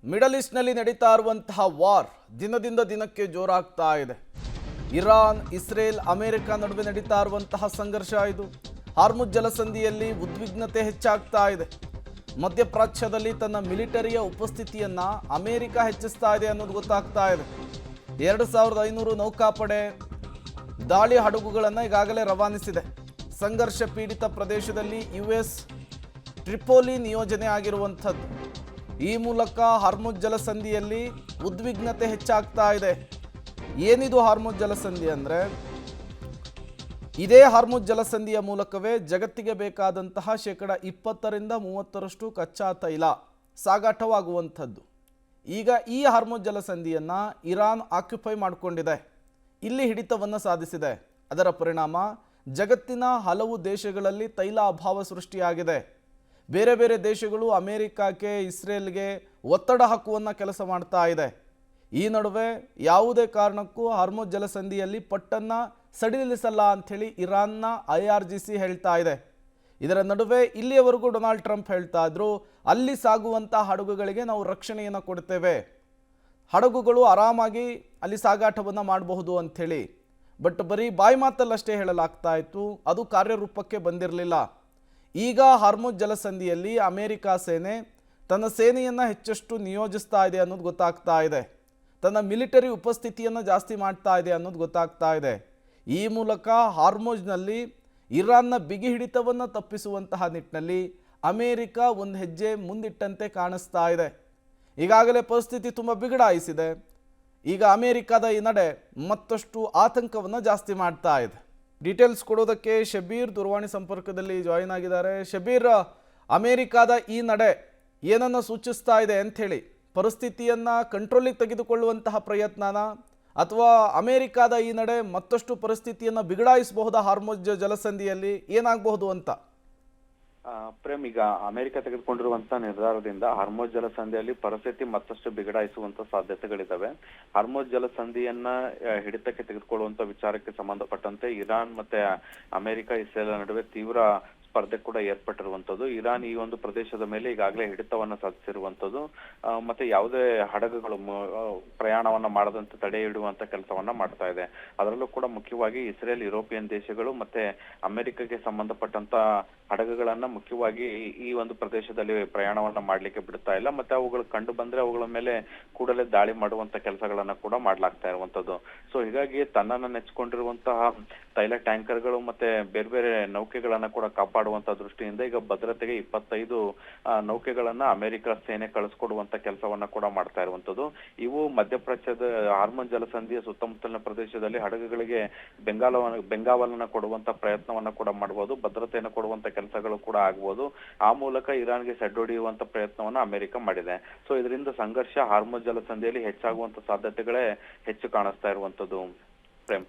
Middle ಈಸ್ಟ್ನಲ್ಲಿ ನಡೀತಾ ಇರುವಂತಹ war ದಿನದಿಂದ ದಿನಕ್ಕೆ ಜೋರಾಗ್ತಾ ಇದೆ. ಇರಾನ್, ಇಸ್ರೇಲ್, ಅಮೆರಿಕ ನಡುವೆ ನಡೀತಾ ಇರುವಂತಹ ಸಂಘರ್ಷ ಇದು. ಹಾರ್ಮುಜ್ ಜಲಸಂಧಿಯಲ್ಲಿ ಉದ್ವಿಗ್ನತೆ ಹೆಚ್ಚಾಗ್ತಾ ಇದೆ. ಮಧ್ಯಪ್ರಾಚ್ಯದಲ್ಲಿ ತನ್ನ ಮಿಲಿಟರಿಯ ಉಪಸ್ಥಿತಿಯನ್ನ ಅಮೆರಿಕ ಹೆಚ್ಚಿಸ್ತಾ ಇದೆ ಅನ್ನೋದು ಗೊತ್ತಾಗ್ತಾ ಇದೆ. 2500 ನೌಕಾಪಡೆ ದಾಳಿ ಹಡಗುಗಳನ್ನು ಈಗಾಗಲೇ ರವಾನಿಸಿದೆ. ಸಂಘರ್ಷ ಪೀಡಿತ ಪ್ರದೇಶದಲ್ಲಿ ಯುಎಸ್ ಟ್ರಿಪೋಲಿ ನಿಯೋಜನೆ ಆಗಿರುವಂಥದ್ದು. ಈ ಮೂಲಕ ಹಾರ್ಮುಜ್ ಜಲಸಂಧಿಯಲ್ಲಿ ಉದ್ವಿಗ್ನತೆ ಹೆಚ್ಚಾಗ್ತಾ ಇದೆ. ಏನಿದು ಹಾರ್ಮುಜ್ ಜಲಸಂಧಿ ಅಂದರೆ, ಇದೇ ಹಾರ್ಮುಜ್ ಜಲಸಂಧಿಯ ಮೂಲಕವೇ ಜಗತ್ತಿಗೆ ಬೇಕಾದಂತಹ 20% 30% ಕಚ್ಚಾ ತೈಲ ಸಾಗಾಟವಾಗುವಂಥದ್ದು. ಈಗ ಈ ಹಾರ್ಮುಜ್ ಜಲಸಂಧಿಯನ್ನು ಇರಾನ್ ಆಕ್ಯುಪೈ ಮಾಡಿಕೊಂಡಿದೆ, ಇಲ್ಲಿ ಹಿಡಿತವನ್ನು ಸಾಧಿಸಿದೆ. ಅದರ ಪರಿಣಾಮ ಜಗತ್ತಿನ ಹಲವು ದೇಶಗಳಲ್ಲಿ ತೈಲ ಅಭಾವ ಸೃಷ್ಟಿಯಾಗಿದೆ. ಬೇರೆ ಬೇರೆ ದೇಶಗಳು ಅಮೆರಿಕಕ್ಕೆ, ಇಸ್ರೇಲ್ಗೆ ಒತ್ತಡ ಹಾಕುವಂಥ ಕೆಲಸ ಮಾಡ್ತಾ ಇದೆ. ಈ ನಡುವೆ ಯಾವುದೇ ಕಾರಣಕ್ಕೂ ಹಾರ್ಮುಜ್ ಜಲಸಂಧಿಯಲ್ಲಿ ಪಟ್ಟನ್ನು ಸಡಿಲಿಸಲ್ಲ ಅಂಥೇಳಿ ಇರಾನ್ನ IRGC ಹೇಳ್ತಾ ಇದೆ. ಇದರ ನಡುವೆ ಇಲ್ಲಿಯವರೆಗೂ ಡೊನಾಲ್ಡ್ ಟ್ರಂಪ್ ಹೇಳ್ತಾ ಇದ್ರು, ಅಲ್ಲಿ ಸಾಗುವಂಥ ಹಡಗುಗಳಿಗೆ ನಾವು ರಕ್ಷಣೆಯನ್ನು ಕೊಡ್ತೇವೆ, ಹಡಗುಗಳು ಆರಾಮಾಗಿ ಅಲ್ಲಿ ಸಾಗಾಟವನ್ನು ಮಾಡಬಹುದು ಅಂಥೇಳಿ. ಬಟ್ ಬರೀ ಬಾಯಿ ಮಾತಲ್ಲಷ್ಟೇ ಹೇಳಲಾಗ್ತಾ ಇತ್ತು, ಅದು ಕಾರ್ಯರೂಪಕ್ಕೆ ಬಂದಿರಲಿಲ್ಲ. ಈಗ ಹಾರ್ಮುಜ್ ಜಲಸಂಧಿಯಲ್ಲಿ ಅಮೆರಿಕ ಸೇನೆ ತನ್ನ ಸೇನೆಯನ್ನು ಹೆಚ್ಚಷ್ಟು ನಿಯೋಜಿಸ್ತಾ ಇದೆ ಅನ್ನೋದು ಗೊತ್ತಾಗ್ತಾ ಇದೆ. ತನ್ನ ಮಿಲಿಟರಿ ಉಪಸ್ಥಿತಿಯನ್ನು ಜಾಸ್ತಿ ಮಾಡ್ತಾ ಇದೆ ಅನ್ನೋದು ಗೊತ್ತಾಗ್ತಾ ಇದೆ. ಈ ಮೂಲಕ ಹಾರ್ಮುಜ್ನಲ್ಲಿ ಇರಾನ್ನ ಬಿಗಿ ಹಿಡಿತವನ್ನು ತಪ್ಪಿಸುವಂತಹ ನಿಟ್ಟಿನಲ್ಲಿ ಅಮೆರಿಕ ಒಂದು ಹೆಜ್ಜೆ ಮುಂದಿಟ್ಟಂತೆ ಕಾಣಿಸ್ತಾ ಇದೆ. ಈಗಾಗಲೇ ಪರಿಸ್ಥಿತಿ ತುಂಬ ಬಿಗಡಾಯಿಸಿದೆ. ಈಗ ಅಮೆರಿಕದ ಈ ನಡೆ ಮತ್ತಷ್ಟು ಆತಂಕವನ್ನು ಜಾಸ್ತಿ ಮಾಡ್ತಾ ಇದೆ. ಡೀಟೇಲ್ಸ್ ಕೊಡೋದಕ್ಕೆ ಶಬೀರ್ ದೂರವಾಣಿ ಸಂಪರ್ಕದಲ್ಲಿ ಜಾಯಿನ್ ಆಗಿದ್ದಾರೆ. ಶಬೀರ್, ಅಮೆರಿಕದ ಈ ನಡೆ ಏನನ್ನು ಸೂಚಿಸ್ತಾ ಇದೆ ಅಂಥೇಳಿ, ಪರಿಸ್ಥಿತಿಯನ್ನು ಕಂಟ್ರೋಲಿಗೆ ತೆಗೆದುಕೊಳ್ಳುವಂತಹ ಪ್ರಯತ್ನನ, ಅಥವಾ ಅಮೆರಿಕದ ಈ ನಡೆ ಮತ್ತಷ್ಟು ಪರಿಸ್ಥಿತಿಯನ್ನು ಬಿಗಡಾಯಿಸಬಹುದಾ ಹಾರ್ಮುಜ್ ಜಲಸಂಧಿಯಲ್ಲಿ, ಏನಾಗಬಹುದು ಅಂತ? ಪ್ರೇಮ್, ಈಗ ಅಮೆರಿಕ ತೆಗೆದುಕೊಂಡಿರುವಂತಹ ನಿರ್ಧಾರದಿಂದ ಹಾರ್ಮುಜ್ ಜಲಸಂಧಿಯಲ್ಲಿ ಪರಿಸ್ಥಿತಿ ಮತ್ತಷ್ಟು ಬಿಗಡಾಯಿಸುವಂತ ಸಾಧ್ಯತೆಗಳಿದ್ದಾವೆ. ಹಾರ್ಮುಜ್ ಜಲಸಂಧಿಯನ್ನ ಹಿಡಿತಕ್ಕೆ ತೆಗೆದುಕೊಳ್ಳುವಂತ ವಿಚಾರಕ್ಕೆ ಸಂಬಂಧಪಟ್ಟಂತೆ ಇರಾನ್ ಮತ್ತೆ ಅಮೆರಿಕ, ಇಸ್ರೇಲ್ ನಡುವೆ ತೀವ್ರ ಸ್ಪರ್ಧೆ ಕೂಡ ಏರ್ಪಟ್ಟಿರುವಂತದ್ದು. ಇರಾನ್ ಈ ಒಂದು ಪ್ರದೇಶದ ಮೇಲೆ ಈಗಾಗಲೇ ಹಿಡಿತವನ್ನ ಸಾಧಿಸಿರುವಂತದ್ದು. ಮತ್ತೆ ಯಾವುದೇ ಹಡಗುಗಳು ಪ್ರಯಾಣವನ್ನ ಮಾಡದಂತೆ ತಡೆ ಹಿಡುವಂತ ಕೆಲಸವನ್ನ ಮಾಡ್ತಾ ಇದೆ. ಅದರಲ್ಲೂ ಕೂಡ ಮುಖ್ಯವಾಗಿ ಇಸ್ರೇಲ್, ಯುರೋಪಿಯನ್ ದೇಶಗಳು ಮತ್ತೆ ಅಮೆರಿಕಕ್ಕೆ ಸಂಬಂಧಪಟ್ಟಂತ ಹಡಗುಗಳನ್ನ ಮುಖ್ಯವಾಗಿ ಈ ಒಂದು ಪ್ರದೇಶದಲ್ಲಿ ಪ್ರಯಾಣವನ್ನ ಮಾಡ್ಲಿಕ್ಕೆ ಬಿಡ್ತಾ ಇಲ್ಲ. ಮತ್ತೆ ಅವುಗಳು ಕಂಡು ಬಂದ್ರೆ ಅವುಗಳ ಮೇಲೆ ಕೂಡಲೇ ದಾಳಿ ಮಾಡುವಂತ ಕೆಲಸಗಳನ್ನ ಕೂಡ ಮಾಡ್ಲಾಗ್ತಾ ಇರುವಂತದ್ದು. ಸೊ ಹೀಗಾಗಿ ತನ್ನನ್ನ ನೆಚ್ಚಿಕೊಂಡಿರುವಂತಹ ತೈಲ ಟ್ಯಾಂಕರ್ಗಳು ಮತ್ತೆ ಬೇರೆ ಬೇರೆ ನೌಕೆಗಳನ್ನ ಕೂಡ ಕಾಪಾಡುವಂತ ದೃಷ್ಟಿಯಿಂದ ಈಗ ಭದ್ರತೆಗೆ 25 ನೌಕೆಗಳನ್ನ ಅಮೆರಿಕ ಸೇನೆ ಕಳಿಸ್ಕೊಡುವಂತ ಕೆಲಸವನ್ನ ಕೂಡ ಮಾಡ್ತಾ ಇರುವಂತದ್ದು. ಇವು ಮಧ್ಯಪ್ರಾಚ್ಯದ ಹಾರ್ಮುಜ್ ಜಲಸಂಧಿಯ ಸುತ್ತಮುತ್ತಲಿನ ಪ್ರದೇಶದಲ್ಲಿ ಹಡಗುಗಳಿಗೆ ಬೆಂಗಾವಲನ್ನ ಕೊಡುವಂತ ಪ್ರಯತ್ನವನ್ನ ಕೂಡ ಮಾಡಬಹುದು, ಭದ್ರತೆಯನ್ನು ಕೊಡುವಂತ ಕೆಲಸಗಳು ಕೂಡ ಆಗ್ಬಹುದು. ಆ ಮೂಲಕ ಇರಾನ್ಗೆ ಸೆಡ್ಡೊಡೆಯುವಂತ ಪ್ರಯತ್ನವನ್ನ ಅಮೆರಿಕ ಮಾಡಿದೆ. ಸೊ ಇದರಿಂದ ಸಂಘರ್ಷ ಹಾರ್ಮುಜ್ ಜಲಸಂಧಿಯಲ್ಲಿ ಹೆಚ್ಚಾಗುವಂತ ಸಾಧ್ಯತೆಗಳೇ ಹೆಚ್ಚು ಕಾಣಿಸ್ತಾ ಇರುವಂತದ್ದು. ಪ್ರೇಮ್.